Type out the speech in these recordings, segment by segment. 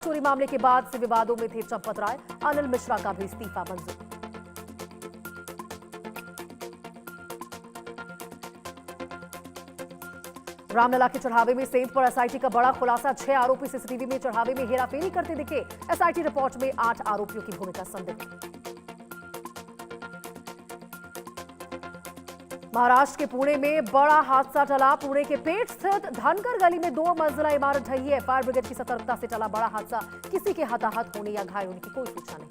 चोरी मामले के बाद से विवादों में थे चंपत राय, अनिल मिश्रा का भी इस्तीफा मंजूर। रामलला के चढ़ावे में सेंध पर एसआईटी का बड़ा खुलासा, 6 आरोपी सीसीटीवी में चढ़ावे में हेराफेरी करते दिखे। एसआईटी रिपोर्ट में 8 आरोपियों की भूमिका संदिग्ध। महाराष्ट्र के पुणे में बड़ा हादसा टला, पुणे के पेट स्थित धनगर गली में 2 मंजिला इमारत ढही है। फायर ब्रिगेड की सतर्कता से टला बड़ा हादसा, किसी के हताहत होने या घायल होने की कोई सूचना नहीं।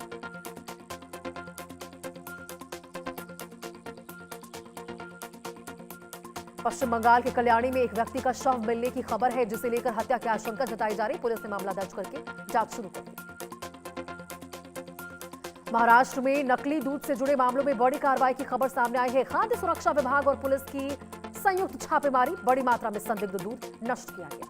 पश्चिम बंगाल के कल्याणी में एक व्यक्ति का शव मिलने की खबर है, जिसे लेकर हत्या की आशंका जताई जा रही। पुलिस ने मामला दर्ज करके जांच शुरू कर दी। महाराष्ट्र में नकली दूध से जुड़े मामलों में बड़ी कार्रवाई की खबर सामने आई है। खाद्य सुरक्षा विभाग और पुलिस की संयुक्त छापेमारी, बड़ी मात्रा में संदिग्ध दूध नष्ट किया गया।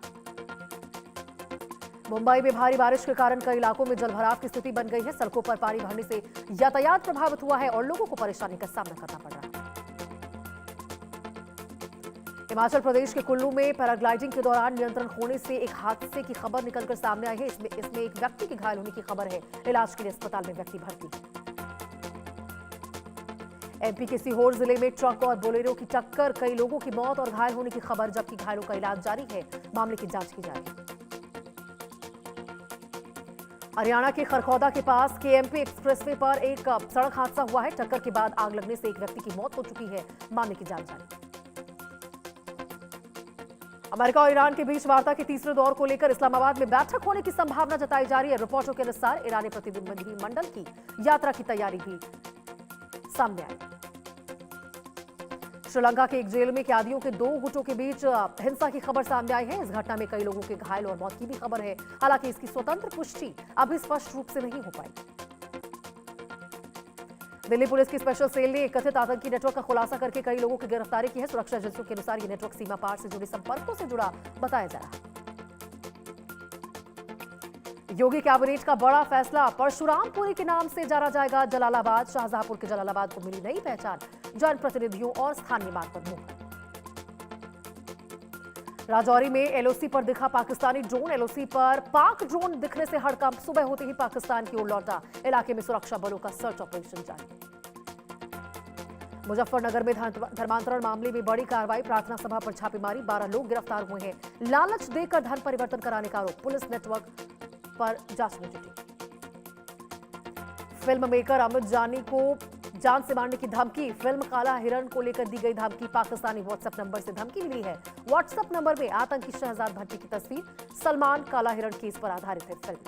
मुंबई में भारी बारिश के कारण कई इलाकों में जलभराव की स्थिति बन गई है। सड़कों पर पानी भरने से यातायात प्रभावित हुआ है और लोगों को परेशानी का सामना करना पड़ रहा है। हिमाचल प्रदेश के कुल्लू में पैराग्लाइडिंग के दौरान नियंत्रण खोने से एक हादसे की खबर निकलकर सामने आई है। इसमें एक व्यक्ति के घायल होने की खबर है। इलाज के लिए अस्पताल में व्यक्ति भर्ती है। एमपी के सीहोर जिले में ट्रक और बोलेरो की टक्कर, कई लोगों की मौत और घायल होने की खबर, जबकि घायलों का इलाज जारी है। मामले की जांच की जा रही है। हरियाणा के खरखौदा के पास केएमपी एक्सप्रेसवे पर एक सड़क हादसा हुआ है। टक्कर के बाद आग लगने से एक व्यक्ति की मौत हो चुकी है। मामले की जांच जारी है। अमेरिका और ईरान के बीच वार्ता के तीसरे दौर को लेकर इस्लामाबाद में बैठक होने की संभावना जताई जा रही है। रिपोर्टों के अनुसार ईरानी प्रतिनिधिमंडल की यात्रा की तैयारी भी सामने आई। श्रीलंका के एक जेल में कैदियों के 2 गुटों के बीच हिंसा की खबर सामने आई है। इस घटना में कई लोगों के घायल और मौत की भी खबर है। हालांकि इसकी स्वतंत्र पुष्टि अभी स्पष्ट रूप से नहीं हो पाई। दिल्ली पुलिस की स्पेशल सेल ने एक कथित आतंकी नेटवर्क का खुलासा करके कई लोगों की गिरफ्तारी की है। सुरक्षा एजेंसियों के अनुसार यह नेटवर्क सीमा पार से जुड़े संपर्कों से जुड़ा बताया जा रहा है। योगी कैबिनेट का बड़ा फैसला, परशुरामपुरी के नाम से जाना जाएगा जलालाबाद। शाहजहांपुर के जलालाबाद को मिली नई पहचान, जनप्रतिनिधियों और स्थानीय मांग पर मुहर। राजौरी में एलओसी पर दिखा पाकिस्तानी ड्रोन, एलओसी पर पाक ड्रोन दिखने से हड़कंप, सुबह होते ही पाकिस्तान की ओर लौटा। इलाके में सुरक्षा बलों का सर्च ऑपरेशन जारी। मुजफ्फरनगर में धर्मांतरण मामले में बड़ी कार्रवाई, प्रार्थना सभा पर छापेमारी, 12 लोग गिरफ्तार हुए हैं। लालच देकर धन परिवर्तन कराने का आरोप, पुलिस नेटवर्क पर जांच में जुटी। फिल्म मेकर अमित जानी को जान से मारने की धमकी, फिल्म काला हिरण को लेकर दी गई धमकी। पाकिस्तानी व्हाट्सएप नंबर से धमकी मिली है। व्हाट्सएप नंबर में आतंकी शहजाद भट्टी की तस्वीर। सलमान काला हिरण केस पर आधारित है फिल्म।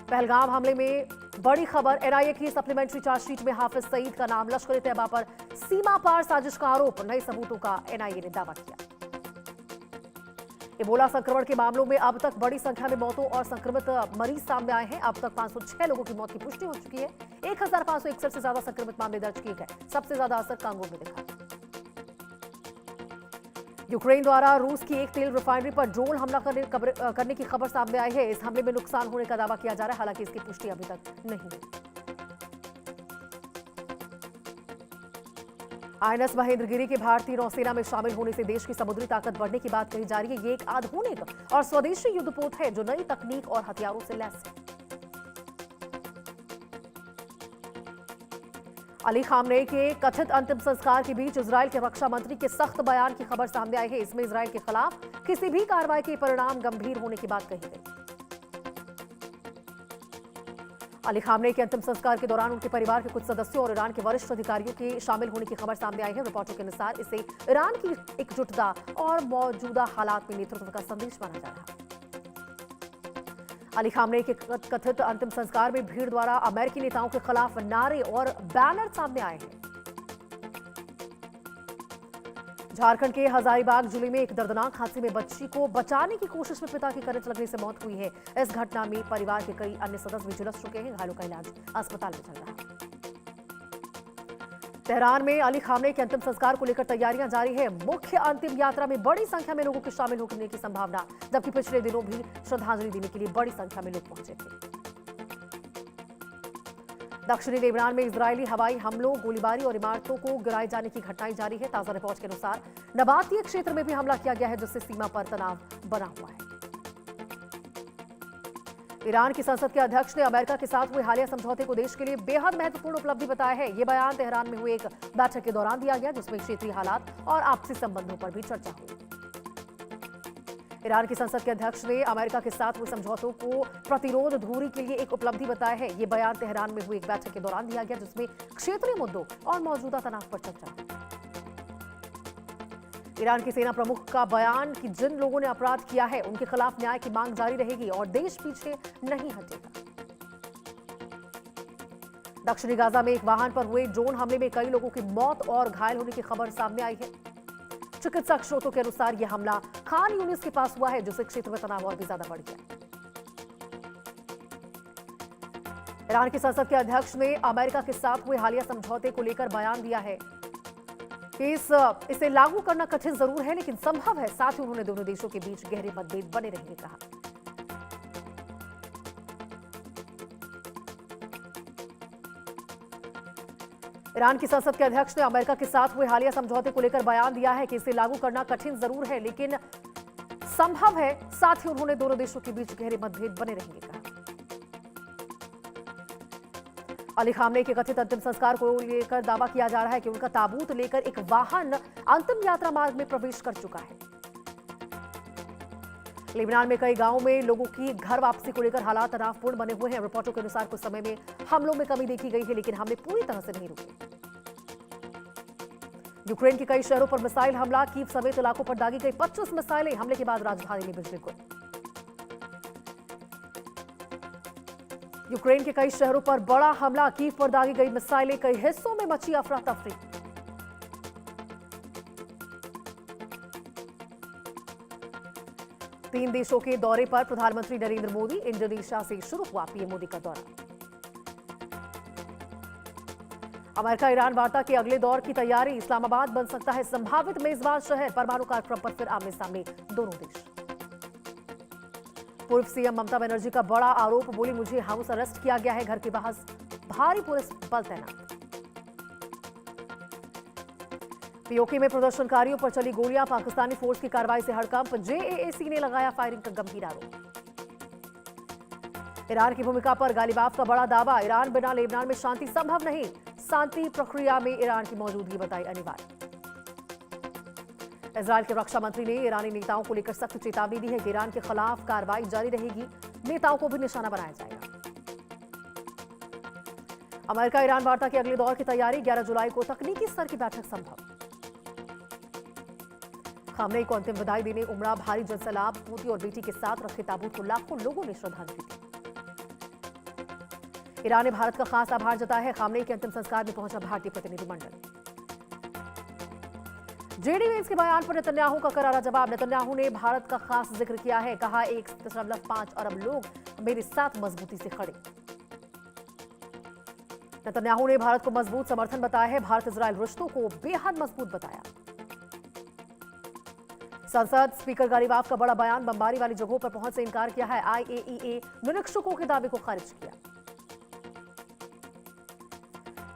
पहलगाम हमले में बड़ी खबर, एनआईए की सप्लीमेंट्री चार्जशीट में हाफिज सईद का नाम। लश्कर तैयबा पर सीमा पार साजिश का आरोप, नए सबूतों का एनआईए ने दावा किया। इबोला संक्रमण के मामलों में अब तक बड़ी संख्या में मौतों और संक्रमित मरीज सामने आए हैं। अब तक 506 लोगों की मौत की पुष्टि हो चुकी है। 1561 से ज्यादा संक्रमित मामले दर्ज किए गए। सबसे ज्यादा असर कांगो में दिखा। यूक्रेन द्वारा रूस की एक तेल रिफाइनरी पर ड्रोन हमला करने की खबर सामने आई है। इस हमले में नुकसान होने का दावा किया जा रहा है, हालांकि इसकी पुष्टि अभी तक नहीं हुई। आईएनएस महेंद्रगिरी के भारतीय नौसेना में शामिल होने से देश की समुद्री ताकत बढ़ने की बात कही जा रही है। ये एक आधुनिक और स्वदेशी युद्धपोत है जो नई तकनीक और हथियारों से लैस है। अली खामनेई के कथित अंतिम संस्कार के बीच इजरायल के रक्षा मंत्री के सख्त बयान की खबर सामने आई है। इसमें इजरायल के खिलाफ किसी भी कार्रवाई के परिणाम गंभीर होने की बात कही गई। अली खामनेई के अंतिम संस्कार के दौरान उनके परिवार के कुछ सदस्यों और ईरान के वरिष्ठ अधिकारियों के शामिल होने की खबर सामने आई है। रिपोर्टों के अनुसार इसे ईरान की एकजुटता और मौजूदा हालात में नेतृत्व का संदेश माना जा रहा है। अली खामनेई के कथित अंतिम संस्कार में भीड़ द्वारा अमेरिकी नेताओं के खिलाफ नारे और बैनर सामने आए हैं। झारखंड के हजारीबाग जिले में एक दर्दनाक हादसे में बच्ची को बचाने की कोशिश में पिता की करंट लगने से मौत हुई है। इस घटना में परिवार के कई अन्य सदस्य भी झुलस चुके हैं। घायलों का इलाज अस्पताल में चल रहा है। तेहरान में अली खामनेई के अंतिम संस्कार को लेकर तैयारियां जारी है। मुख्य अंतिम यात्रा में बड़ी संख्या में लोगों के शामिल होने की संभावना, जबकि पिछले दिनों भी श्रद्धांजलि देने के लिए बड़ी संख्या में लोग पहुंचे थे। दक्षिणी लेबनान में इजरायली हवाई हमलों, गोलीबारी और इमारतों को गिराए जाने की घटनाएं जारी है। ताजा रिपोर्ट के अनुसार नबातिया क्षेत्र में भी हमला किया गया है, जिससे सीमा पर तनाव बना हुआ है। ईरान की संसद के अध्यक्ष ने अमेरिका के साथ हुए हालिया समझौते को देश के लिए बेहद महत्वपूर्ण उपलब्धि बताया है। ये बयान तेहरान में हुई एक बैठक के दौरान दिया गया, जिसमें क्षेत्रीय हालात और आपसी संबंधों पर भी चर्चा हुई। ईरान की संसद के अध्यक्ष ने अमेरिका के साथ हुए समझौतों को प्रतिरोध दूरी के लिए एक उपलब्धि बताया है। ये बयान तेहरान में हुई एक बैठक के दौरान दिया गया, जिसमें क्षेत्रीय मुद्दों और मौजूदा तनाव पर चर्चा हुई। ईरान की सेना प्रमुख का बयान कि जिन लोगों ने अपराध किया है उनके खिलाफ न्याय की मांग जारी रहेगी और देश पीछे नहीं हटेगा। दक्षिणी गाजा में एक वाहन पर हुए ड्रोन हमले में कई लोगों की मौत और घायल होने की खबर सामने आई है। चिकित्सक स्रोतों के अनुसार यह हमला खान यूनिस के पास हुआ है, जिससे क्षेत्र में तनाव और भी ज्यादा बढ़ गया। ईरान की संसद के अध्यक्ष ने अमेरिका के साथ हुए हालिया समझौते को लेकर बयान दिया है। इसे लागू करना कठिन जरूर है, लेकिन संभव है। साथ ही उन्होंने दोनों देशों के बीच गहरे मतभेद बने रहने कहा। ईरान की संसद के अध्यक्ष ने अमेरिका के साथ हुए हालिया समझौते को लेकर बयान दिया है कि इसे लागू करना कठिन जरूर है, लेकिन संभव है। साथ ही उन्होंने दोनों देशों के बीच गहरे मतभेद बने रहने कहा। अली खामनेई के कथित अंतिम संस्कार को लेकर दावा किया जा रहा है कि उनका ताबूत लेकर एक वाहन अंतिम यात्रा मार्ग में प्रवेश कर चुका है। लेबनान में कई गांवों में लोगों की घर वापसी को लेकर हालात तनावपूर्ण बने हुए हैं। रिपोर्टों के अनुसार कुछ समय में हमलों में कमी देखी गई है, लेकिन हमले पूरी तरह से नहीं रुके। यूक्रेन के कई शहरों पर मिसाइल हमला, कीव समेत इलाकों पर दागी गई 25 मिसाइलें। हमले के बाद राजधानी में बिजली गुल। यूक्रेन के कई शहरों पर बड़ा हमला, कीव पर दागी गई मिसाइलें, कई हिस्सों में मची अफरा तफरी। तीन देशों के दौरे पर प्रधानमंत्री नरेंद्र मोदी, इंडोनेशिया से शुरू हुआ पीएम मोदी का दौरा। अमेरिका ईरान वार्ता के अगले दौर की तैयारी, इस्लामाबाद बन सकता है संभावित मेजबान शहर। परमाणु कार्यक्रम पर फिर आमने सामने दोनों देश। पूर्व सीएम ममता बनर्जी का बड़ा आरोप, बोली मुझे हाउस अरेस्ट किया गया है, घर के बाहर भारी पुलिस बल तैनात। पीओके में प्रदर्शनकारियों पर चली गोलियां, पाकिस्तानी फोर्स की कार्रवाई से हड़कंप। जेएएसी ने लगाया फायरिंग का गंभीर आरोप। ईरान की भूमिका पर गालिबाफ का बड़ा दावा, ईरान बिना लेबनान में शांति संभव नहीं, शांति प्रक्रिया में ईरान की मौजूदगी बताई अनिवार्य। इजरायल के रक्षा मंत्री ने ईरानी नेताओं को लेकर सख्त चेतावनी दी है कि ईरान के खिलाफ कार्रवाई जारी रहेगी, नेताओं को भी निशाना बनाया जाएगा। अमेरिका ईरान वार्ता के अगले दौर की तैयारी, 11 जुलाई को तकनीकी स्तर की बैठक संभव। खामनेई को अंतिम विदाई देने उमड़ा भारी जनसैलाब, पोती और बेटी के साथ रखे ताबूत को लाखों लोगों ने श्रद्धांजलि दी। ईरान ने भारत का खास आभार जताया है, खामनेई के अंतिम संस्कार में पहुंचा भारतीय प्रतिनिधिमंडल। जेडी वेंस के बयान पर नेतन्याहू का करारा जवाब, नेतन्याहू ने भारत का खास जिक्र किया है, कहा 1.5 अरब लोग मेरे साथ मजबूती से खड़े। नेतन्याहू ने भारत को मजबूत समर्थन बताया है, भारत इजरायल रिश्तों को बेहद मजबूत बताया। संसद स्पीकर गालिबाफ का बड़ा बयान, बमबारी वाली जगहों पर पहुंच से इनकार किया है, आईएईए निरीक्षकों के दावे को खारिज किया।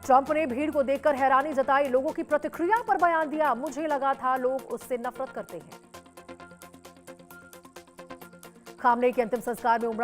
ट्रंप ने भीड़ को देखकर हैरानी जताई, लोगों की प्रतिक्रिया पर बयान दिया, मुझे लगा था लोग उससे नफरत करते हैं। खामनेई के अंतिम संस्कार में उमड़ा